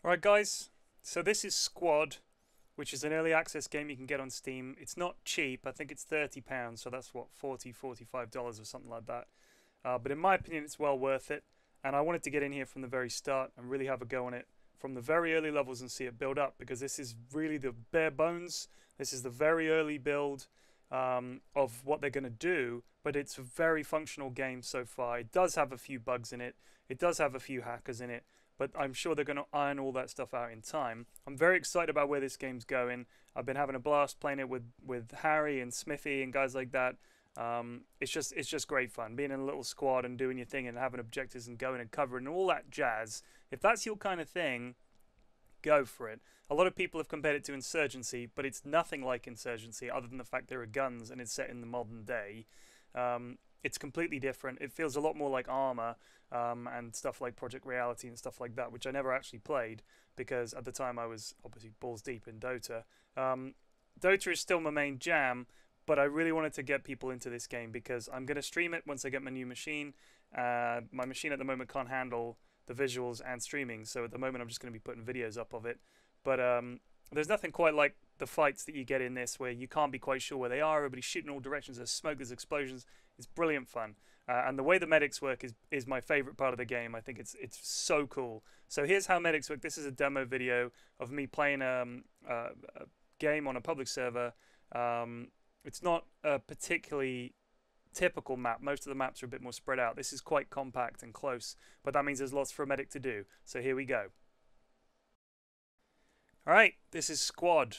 Alright guys, so this is Squad, which is an early access game you can get on Steam. It's not cheap, I think it's £30, so that's what, $40, $45 or something like that. But in my opinion it's well worth it, and I wanted to get in here from the very start and really have a go on it from the very early levels and see it build up, because this is really the bare bones. This is the very early build of what they're going to do, but it's a very functional game so far. It does have a few bugs in it, it does have a few hackers in it, but I'm sure they're going to iron all that stuff out in time. I'm very excited about where this game's going. I've been having a blast playing it with Harry and Smithy and guys like that. It's just great fun being in a little squad and doing your thing and having objectives and going and covering and all that jazz. If that's your kind of thing, go for it. A lot of people have compared it to Insurgency, but it's nothing like Insurgency other than the fact there are guns and it's set in the modern day. It's completely different. It feels a lot more like Arma and stuff like Project Reality and stuff like that, which I never actually played because at the time I was obviously balls deep in Dota. Dota is still my main jam, but I really wanted to get people into this game because I'm going to stream it once I get my new machine. My machine at the moment can't handle the visuals and streaming, so at the moment I'm just going to be putting videos up of it. But there's nothing quite like the fights that you get in this, where you can't be quite sure where they are. Everybody's shooting in all directions. There's smoke, there's explosions. It's brilliant fun. And the way the medics work is my favorite part of the game. I think it's so cool. So here's how medics work. This is a demo video of me playing a game on a public server. It's not a particularly typical map. Most of the maps are a bit more spread out. This is quite compact and close, but that means there's lots for a medic to do. So here we go. Alright, this is Squad.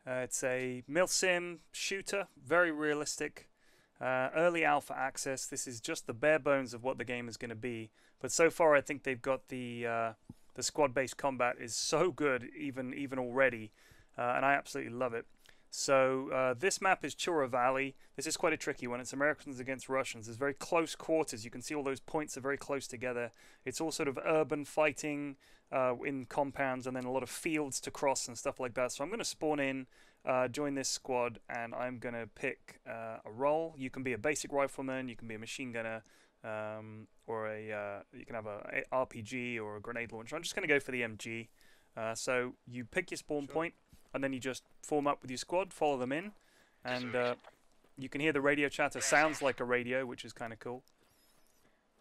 It's a milsim shooter, very realistic. Early alpha access. This is just the bare bones of what the game is going to be. But so far, I think they've got the squad-based combat is so good, even already, and I absolutely love it. So this map is Chura Valley. This is quite a tricky one. It's Americans against Russians. There's very close quarters. You can see all those points are very close together. It's all sort of urban fighting in compounds, and then a lot of fields to cross and stuff like that. So I'm going to spawn in, join this squad, and I'm going to pick a role. You can be a basic rifleman, you can be a machine gunner, or you can have a RPG or a grenade launcher. I'm just going to go for the MG. So you pick your spawn point, and then you just form up with your squad, follow them in, and you can hear the radio chatter. Sounds like a radio, which is kind of cool.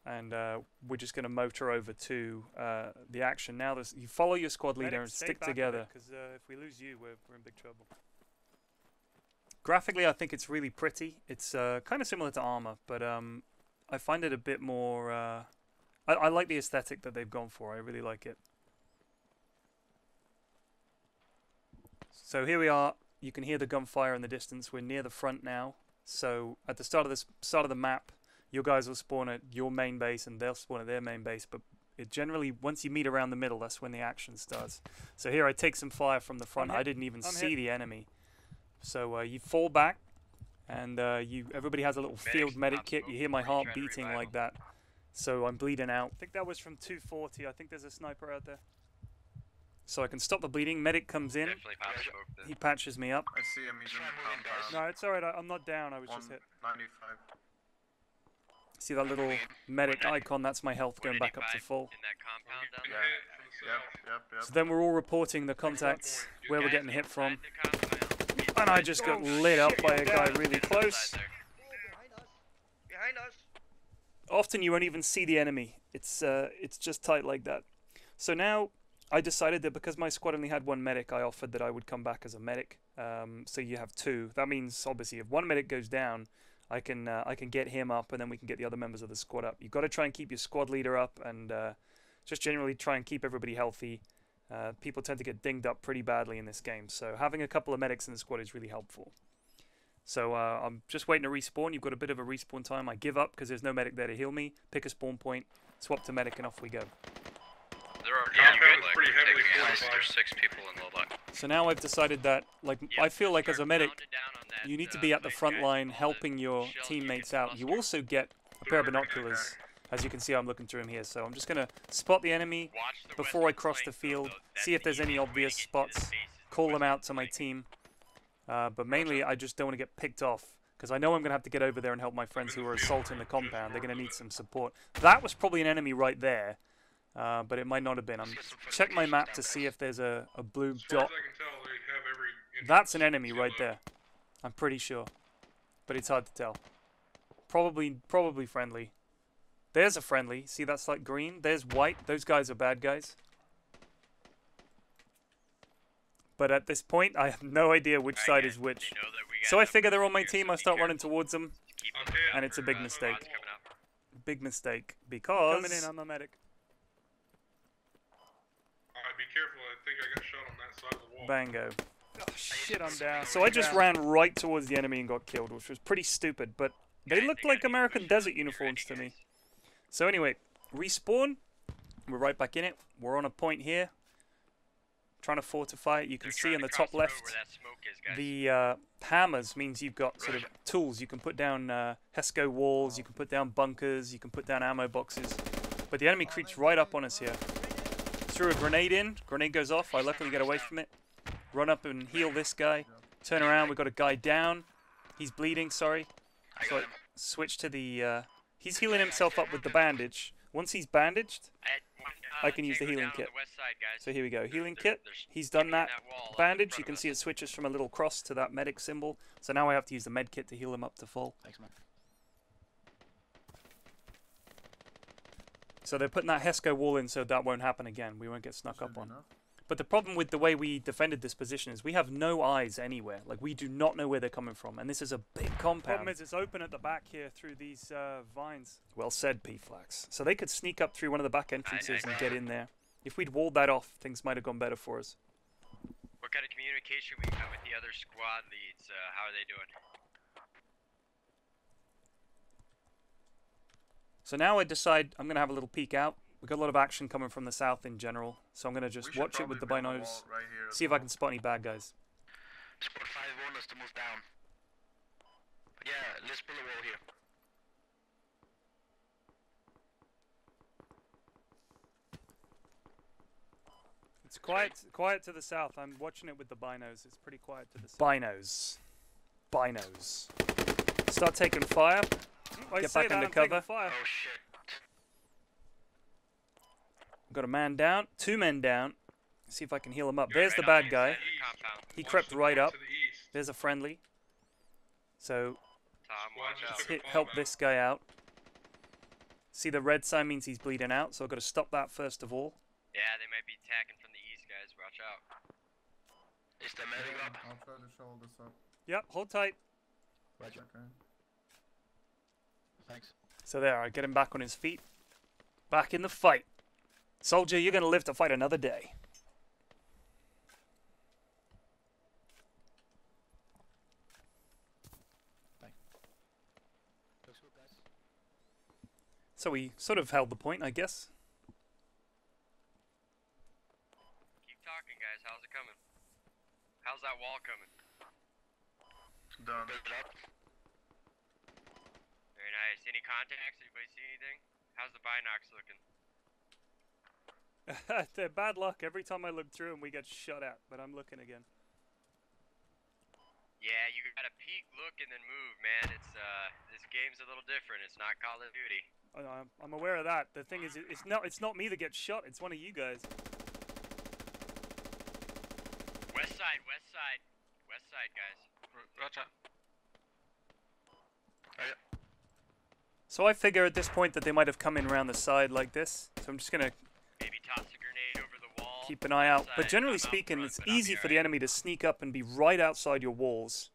And we're just going to motor over to the action now. You follow your squad leader and stick together. Because if we lose you, we're in big trouble. Graphically, I think it's really pretty. It's kind of similar to Arma, but I find it a bit more... I like the aesthetic that they've gone for. I really like it. So here we are. You can hear the gunfire in the distance. We're near the front now. So at the start of the map, your guys will spawn at your main base and they'll spawn at their main base. But it generally, once you meet around the middle, that's when the action starts. So here I take some fire from the front. I didn't even see the enemy. So you fall back, and everybody has a little field medic kit. You hear my heart beating like that. So I'm bleeding out. I think that was from 240. I think there's a sniper out there. So I can stop the bleeding. Medic comes in. He patches me up. I see him. He's in the compound. No, it's alright. I'm not down. I was just hit. 95. See that little medic icon? That's my health going back up to full. In that compound down there? Yep. So then we're all reporting the contacts, where we're getting hit from. And I just got lit up by a guy really close. Behind us! Often you won't even see the enemy. It's just tight like that. So now I decided that because my squad only had one medic, I offered that I would come back as a medic. So you have two. That means obviously if one medic goes down, I can get him up, and then we can get the other members of the squad up. You've got to try and keep your squad leader up, and just generally try and keep everybody healthy. People tend to get dinged up pretty badly in this game, so having a couple of medics in the squad is really helpful. So I'm just waiting to respawn. You've got a bit of a respawn time. I give up because there's no medic there to heal me. Pick a spawn point, swap to medic, and off we go. There are pretty heavily fortified. There's 6 people in low luck. So now I've decided that, like, I feel like as a medic, you need to be at the front line helping your teammates out. You also get a pair of binoculars. As you can see, I'm looking through them here. So I'm just going to spot the enemy before I cross the field, see if there's any obvious spots, call them out to my team. But mainly, I just don't want to get picked off, because I know I'm going to have to get over there and help my friends who are assaulting the compound. They're going to need some support. That was probably an enemy right there. But it might not have been. I'm check my map to see if there's a blue As far dot. as I can tell, they have every That's an enemy right there. I'm pretty sure, but it's hard to tell. Probably friendly. There's a friendly. See, that's like green. There's white. Those guys are bad guys. But at this point, I have no idea which side is which. So I figure they're on my team. I start running towards them, and it's a big mistake. Big mistake because coming in, I'm a medic. Alright, be careful. I think I got shot on that side of the wall. Bango. Oh, shit, I'm down. So I just ran right towards the enemy and got killed, which was pretty stupid, but they looked like American desert uniforms to me. So anyway, respawn. We're right back in it. We're on a point here. Trying to fortify it. You can see in the top left, the hammers means you've got sort of tools. You can put down HESCO walls, you can put down bunkers, you can put down ammo boxes. But the enemy creeps right up on us here. Threw a grenade in. Grenade goes off. I luckily get away from it. Run up and heal this guy. Turn around. We've got a guy down. He's bleeding, sorry. So I switch to the... he's healing himself up with the bandage. Once he's bandaged, I can use the healing kit. So here we go. Healing kit. He's done that bandage. You can see it switches from a little cross to that medic symbol. So now I have to use the med kit to heal him up to full. Thanks, man. So they're putting that HESCO wall in so that won't happen again. We won't get snuck up on. But the problem with the way we defended this position is we have no eyes anywhere. Like, we do not know where they're coming from. And this is a big compound. Problem is it's open at the back here through these vines. Well said, Flax. So they could sneak up through one of the back entrances and get in there. If we'd walled that off, things might have gone better for us. What kind of communication we got with the other squad leads? How are they doing? So now I decide I'm going to have a little peek out. We've got a lot of action coming from the south in general. So I'm going to just watch it with the binos. Right See if I can spot any bad guys. Squad 5 want us to move down. But yeah, let's pull a wall here. It's quiet to the south. I'm watching it with the binos. It's pretty quiet to the south. Binos. Start taking fire. Get back under cover. Oh shit. Got a man down. 2 men down. See if I can heal him up. There's the bad guy. He crept right up. There's a friendly. So let's help this guy out. See, the red sign means he's bleeding out, so I've got to stop that first of all. Yeah, they might be attacking from the east, guys. Watch out. Is the medic up? I'll try to shovel this up. Yep, hold tight. Roger. Okay. Thanks. So there, I get him back on his feet. Back in the fight. Soldier, you're going to live to fight another day. So we sort of held the point, I guess. Keep talking, guys. How's it coming? How's that wall coming? Done. Very nice. Any contacts? Anybody see anything? How's the binocs looking? They're bad luck. Every time I look through them, we get shot at. But I'm looking again. Yeah, you gotta peek, look, and then move, man. It's this game's a little different. It's not Call of Duty. I'm aware of that. The thing is, it's not me that gets shot. It's one of you guys. West side, guys. Roger. So I figure at this point that they might have come in around the side like this. So I'm just gonna Maybe toss a grenade over the wall. keep an eye out. But generally speaking, it's easy for the enemy to sneak up and be right outside your walls.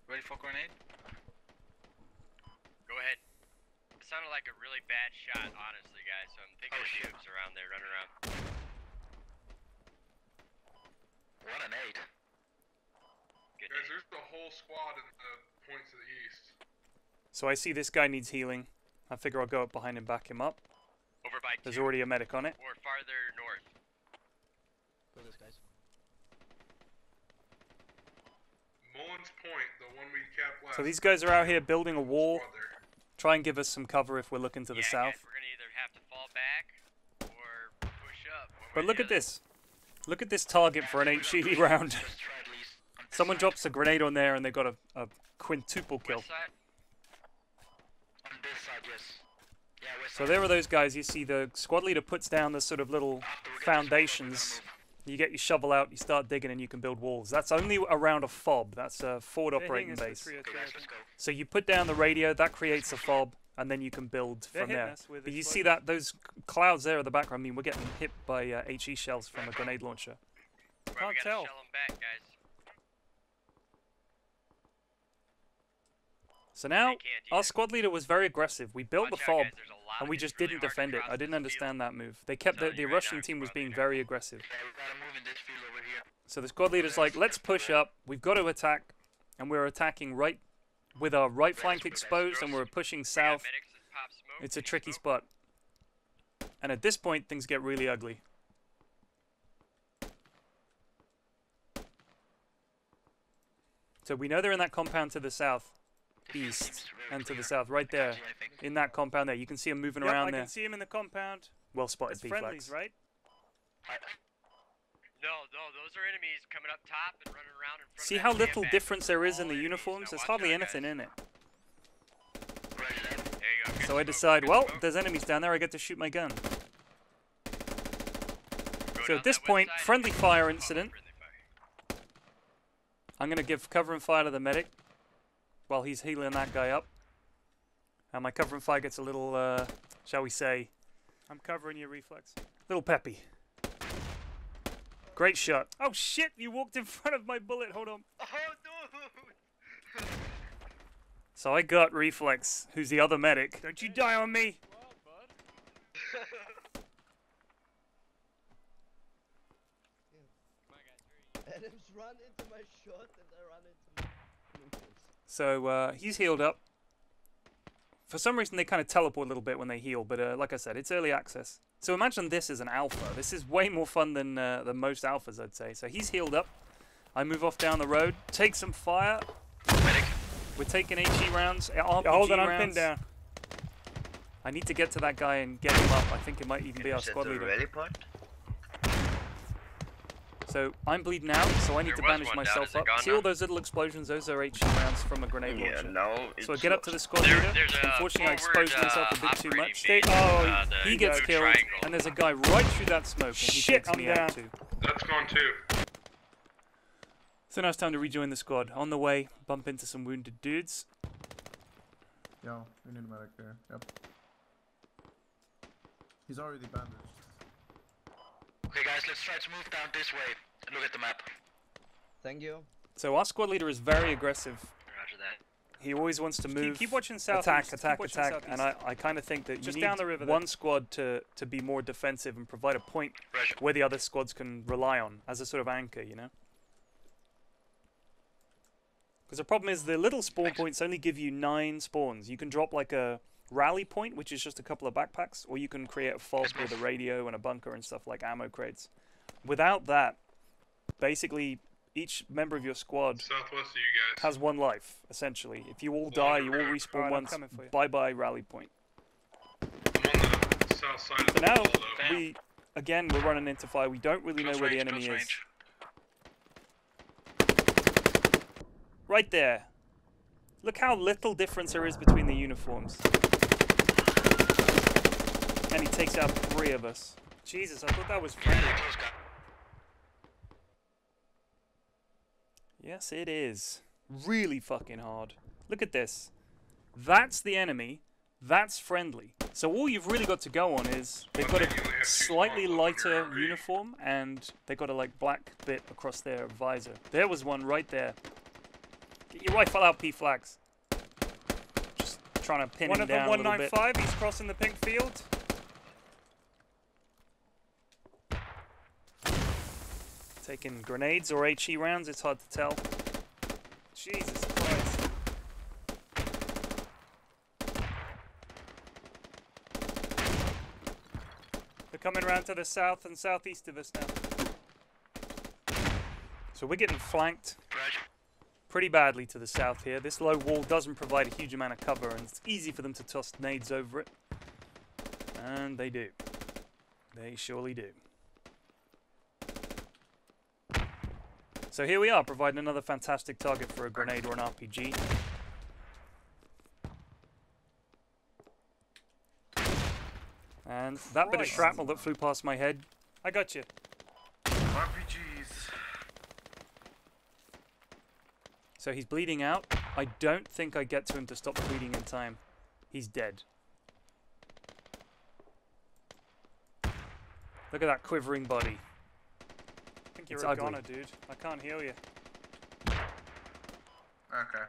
Ready for grenade? Go ahead. It sounded like a really bad shot, honestly, guys. So I'm thinking of noobs around there running around. What an 8. Good Guys, day. there's the whole squad in the point to the east. So I see this guy needs healing. I figure I'll go up behind him, back him up. Over by There's 2 already a medic on it. or farther north. Kill this, guys. Mullins Point, the one we capped last. So these guys are out here building a wall. Squad there. Try and give us some cover if we're looking to the Yeah, south. guys, we're gonna either have to fall back or push up. one way But or look the at other. this. Look at this target for an HE round. Just try at least. On this Someone side. drops a grenade on there and they got a quintuple kill. West side? On this side, yes. Yeah, west So side. there are those guys. You see the squad leader puts down the sort of little After we get this wall, foundations. You get your shovel out, you start digging, and you can build walls. That's only around a fob. That's a forward operating base. Okay, guys, let's go. So you put down the radio, that creates a fob, and then you can build They're from hitting there. us with But you see explosions. that those clouds there in the background. I mean, we're getting hit by HE shells from a grenade launcher. Right, Can't we gotta tell. shell them back, guys. So now They can't our either. squad leader was very aggressive. We built the Watch out, fob, guys, there's a lot and of we it. just It's really didn't hard to defend it. cross I didn't this understand that move. They kept telling the you right Russian now, team was squad being leader. very aggressive. Yeah, we gotta move in this field over here. So the squad leader's like, let's push up. We've got to attack, and we're attacking right with our right flank exposed, and we're pushing south. Yeah, medics that pop smoke, It's a need tricky smoke. spot. And at this point, things get really ugly. So we know they're in that compound to the south, east, Seems very and to the clear. south, right there. I think. In that compound there. You can see them moving Yep, around I there. can see him in the compound. Well spotted, It's P-Flax. friendlies, right? No, those are enemies coming up top and running around in front See of how that little sandbag. difference there is in All the enemies. uniforms? Now There's watch hardly out, anything guys. in it. Roger that. There you go. Good So I smoke, decide, good well, smoke. there's enemies down there, I get to shoot my gun. Go So down at this that west point, side. friendly fire Oh, incident. friendly fire. I'm going to give cover and fire to the medic while he's healing that guy up. And my cover and fire gets a little, shall we say, I'm covering your reflex. little peppy. Great shot. Oh shit! You walked in front of my bullet. Hold on. Oh, dude! So I got Reflex, who's the other medic. Don't you die on me. Adams run into my shot and I run into my So he's healed up. For some reason, they kind of teleport a little bit when they heal, but like I said, it's early access. So imagine this as an alpha. This is way more fun than most alphas, I'd say. So he's healed up. I move off down the road, take some fire. Medic. We're taking HE rounds, RPG Yeah, hold on, I'm rounds. pinned down. I need to get to that guy and get him up. I think it might even be our Set squad the leader. rally point. So I'm bleeding out, so I need to There was bandage one down. myself Is it up. gone See now? all those little explosions? Those are HE rounds from a grenade Yeah, launcher. now So I it's get up to the squad There- leader. there's a Unfortunately, I forward, exposed myself a bit too operating much. base, He gets the killed, triangle. and there's a guy right through that smoke, and he Shit, takes I'm me down. out too. That's gone too. So now it's time to rejoin the squad. On the way, bump into some wounded dudes. Yo, we need a medic there. Yep. He's already bandaged. Okay, guys, let's try to move down this way and look at the map. Thank you. So our squad leader is very aggressive. Roger that. He always wants to move. Keep watching south. attack, and I kind of think that Just you down need the river there. one squad to be more defensive and provide a point Roger. where the other squads can rely on as a sort of anchor, you know? Because the problem is the little spawn points only give you 9 spawns. You can drop like a rally point, which is just a couple of backpacks, or you can create a fob with a radio and a bunker and stuff like ammo crates. Without that, basically each member of your squad Southwest of you guys. has 1 life, essentially. If you all die, you all respawn Alright, I'm once. coming for you. Bye-bye rally point. I'm on the south side of So the now, wall, though. we're running into fire. We don't really know Close where the range, enemy close is. range. Right there. Look how little difference there is between the uniforms. And he takes out 3 of us. Jesus, I thought that was Yeah, friendly. they're close, guys. Yes, it is. Really fucking hard. Look at this. That's the enemy. That's friendly. So all you've really got to go on is they've got a slightly lighter uniform and they've got a like black bit across their visor. There was one right there. Get your rifle out, P-Flax. Just trying to pin One him of them down a little bit. 195. He's crossing the pink field. Taking grenades or HE rounds, it's hard to tell. Jesus Christ. They're coming around to the south and southeast of us now. So we're getting flanked Roger. pretty badly to the south here. This low wall doesn't provide a huge amount of cover, and it's easy for them to toss nades over it. And they do. They surely do. So here we are, providing another fantastic target for a grenade or an RPG. And that bit of shrapnel that flew past my head, I got you. RPGs. So he's bleeding out. I don't think I get to him to stop bleeding in time. He's dead. Look at that quivering body. I think you're It's a ugly. goner, dude. I can't heal you. Okay.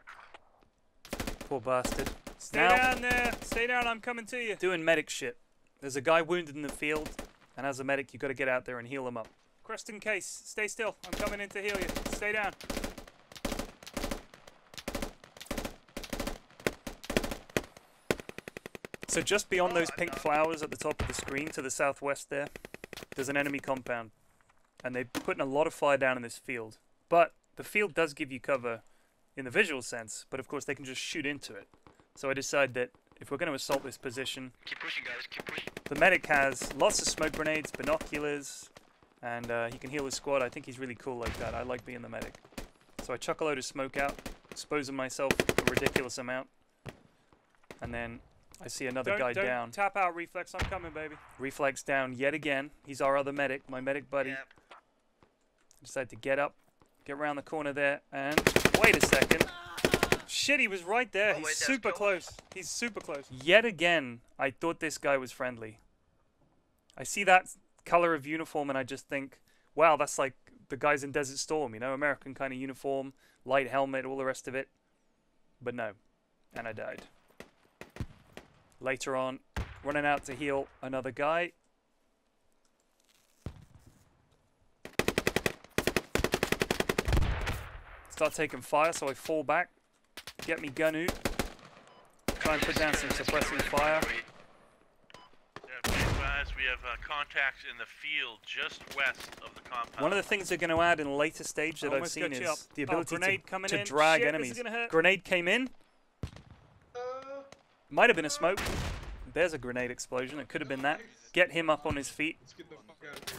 Poor bastard. Stay down there. Stay down. I'm coming to you. Doing medic shit. There's a guy wounded in the field, and as a medic, you got to get out there and heal him up. Creston Case, stay still. I'm coming in to heal you. Stay down. So just beyond those pink flowers at the top of the screen to the southwest there, there's an enemy compound. And they're putting a lot of fire down in this field. But the field does give you cover in the visual sense, but of course they can just shoot into it. So I decide that if we're going to assault this position, Keep pushing, guys. Keep pushing. the medic has lots of smoke grenades, binoculars, and he can heal his squad. I think he's really cool like that. I like being the medic. So I chuck a load of smoke out, exposing myself a ridiculous amount. And then I see another guy down. Tap out, Reflex. I'm coming, baby. Reflex down yet again. He's our other medic, my medic buddy. Yep. Decide to get up, get around the corner there, and wait a second. Shit, he was right there. Oh, He's wait, that's super cool. close. He's super close. Yet again, I thought this guy was friendly. I see that color of uniform and I just think, wow, that's like the guys in Desert Storm, you know, American kind of uniform, light helmet, all the rest of it. But no, and I died. Later on, running out to heal another guy. Start taking fire, so I fall back. Get me gun out. Try and put down some suppressing fire. Yeah, please advise, we have contacts in the field just west of the compound. One of the things they're going to add in a later stage that I've Almost seen got you is up. the Oh, ability grenade coming to in. drag Shit, this enemies. is gonna hurt. Grenade came in. Might have been a smoke. There's a grenade explosion. It could have been that. Get him up on his feet. Let's get the fuck out of here.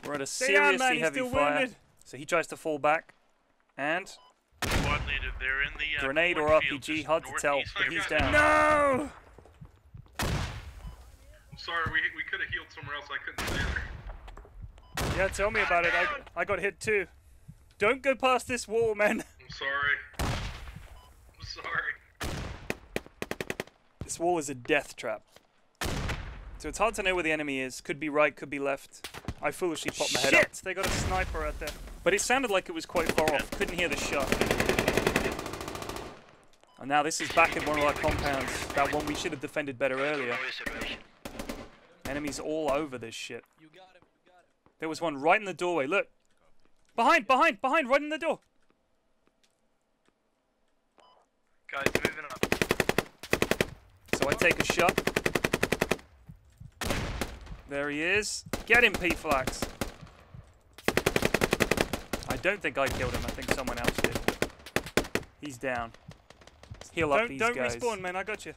We're at a Stay down, man, seriously he's heavy still fire. wounded. So he tries to fall back. And Squad leader, they're in the grenade or cornfield RPG, just hard to tell, northeast but of he's your- down. No! I'm sorry, we could have healed somewhere else. I couldn't stay there. Yeah, tell me about it. I got hit too. Don't go past this wall, man. I'm sorry. I'm sorry. This wall is a death trap. So it's hard to know where the enemy is. Could be right, could be left. I foolishly popped my head up. Shit! They got a sniper out there. But it sounded like it was quite far off. Couldn't hear the shot. And now this is back in one of our compounds. That one we should have defended better earlier. Enemies all over this shit. You got him, you got him. There was one right in the doorway. Look. Behind, behind, behind, right in the door. Guys, moving up. So I take a shot. There he is. Get him, P-Flax. I don't think I killed him. I think someone else did. He's down. Let's heal up these Don't guys. respawn, man. I got you.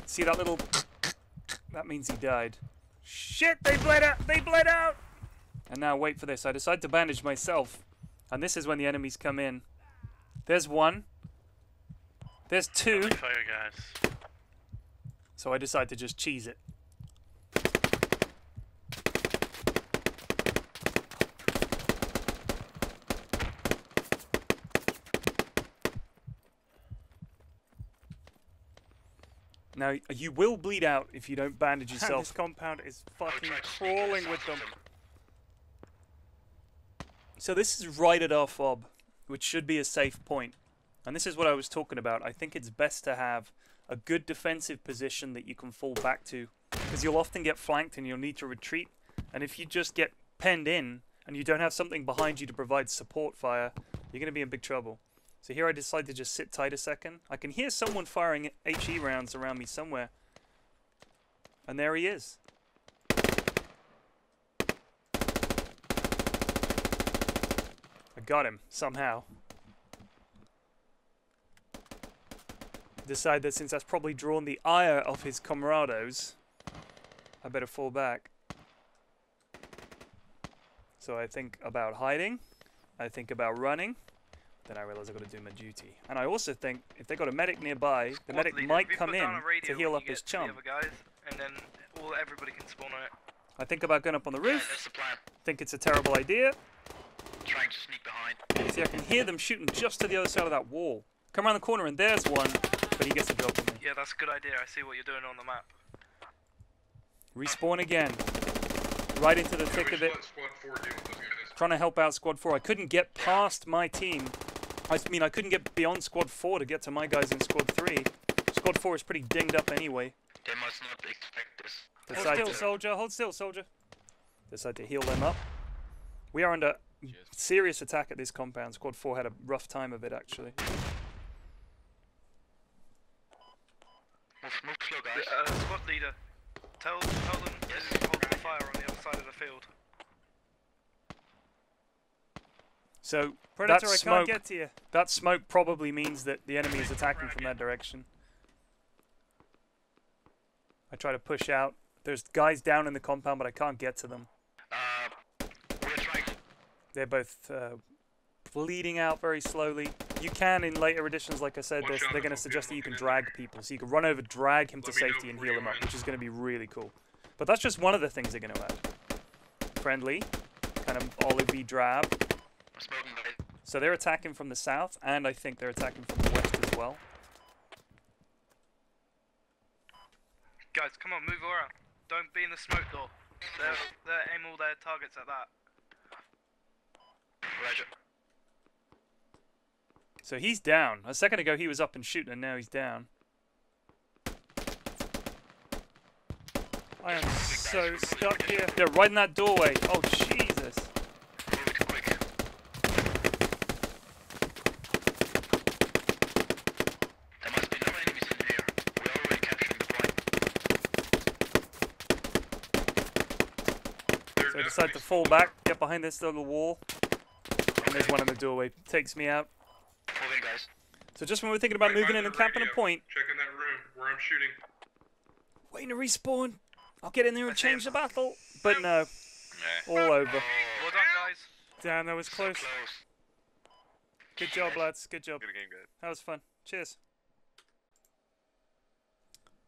See that little... That means he died. Shit, they bled out! They bled out! And now wait for this. I decide to bandage myself. And this is when the enemies come in. There's one. There's two. Fire, guys. So I decide to just cheese it. Now, you will bleed out if you don't bandage This yourself. compound is fucking try to sneak in crawling the with south them. of them. So this is right at our fob, which should be a safe point. And this is what I was talking about. I think it's best to have a good defensive position that you can fall back to, because you'll often get flanked and you'll need to retreat. And if you just get penned in and you don't have something behind you to provide support fire, you're going to be in big trouble. So here I decide to just sit tight a second. I can hear someone firing HE rounds around me somewhere. And there he is. I got him, somehow. Decide that since that's probably drawn the ire of his camarados, I better fall back. So I think about hiding. I think about running. Then I realise I've got to do my duty. And I also think if they got a medic nearby, the Squad medic leader, might if you come put in down a radio to heal when up you his get to the chum. other guys, and then everybody can spawn on it. I think about going up on the Yeah, roof. that's the plan. Think it's a terrible idea. Trying to sneak behind. See, I can hear them shooting just to the other side of that wall. Come around the corner and there's one, but he gets a drop on me. Yeah, that's a good idea. I see what you're doing on the map. Respawn again. Right into the Yeah, thick we of should it. let Squad 4 deal with those guys. Trying to help out Squad 4. I couldn't get past my team. I mean, I couldn't get beyond Squad 4 to get to my guys in Squad 3. Squad 4 is pretty dinged up anyway. They must not expect this. Decide to soldier. Hold still, soldier. Decide to heal them up. We are under serious attack at this compound. Squad 4 had a rough time of it, actually. Move slow, guys. Squad leader, tell them to hold the fire on the other side of the field. So, Predator, that I smoke, can't get to you. that smoke probably means that the enemy is attacking from that direction. I try to push out. There's guys down in the compound, but I can't get to them. We're trying. They're both bleeding out very slowly. You can, in later editions, like I said, Watch out, they're going to if suggest that you can looking in drag there. people. So you can run over, drag him to Let me know safety and before heal you him up, land. which is going to be really cool. But that's just one of the things they're going to add. Friendly, kind of olivey drab. I'm smoking, guys. So they're attacking from the south, and I think they're attacking from the west as well. Guys, come on, move around. Don't be in the smoke door. They're aim all their targets at that. Roger. So he's down. A second ago he was up and shooting, and now he's down. I am so stuck here. They're right in that doorway. Oh, Jesus. Move it quick. There must be no enemies in here. We're already capturing the point. So I decide to fall back, get behind this little wall. And there's one in the doorway. Takes me out. Moving, guys. So just when we're thinking about Right moving by in the and camping a radio. point, Checking that room where I'm shooting. waiting to respawn. I'll get in there and That's change him. the battle. But no, all over. Well done, guys. Damn, that was So close. close. Good job, lads. Good job. Good game, guys. That was fun. Cheers.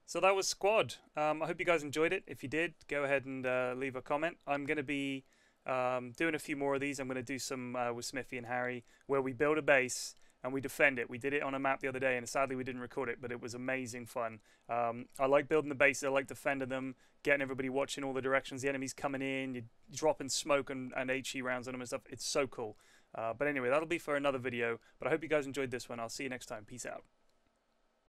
So that was Squad. I hope you guys enjoyed it. If you did, go ahead and leave a comment. I'm going to be doing a few more of these. I'm going to do some with Smithy and Harry where we build a base and we defend it. We did it on a map the other day, and sadly we didn't record it, but it was amazing fun. I like building the bases. I like defending them, getting everybody watching all the directions. The enemy's coming in, you're dropping smoke and HE rounds on them and stuff. It's so cool. But anyway, that'll be for another video. But I hope you guys enjoyed this one. I'll see you next time. Peace out.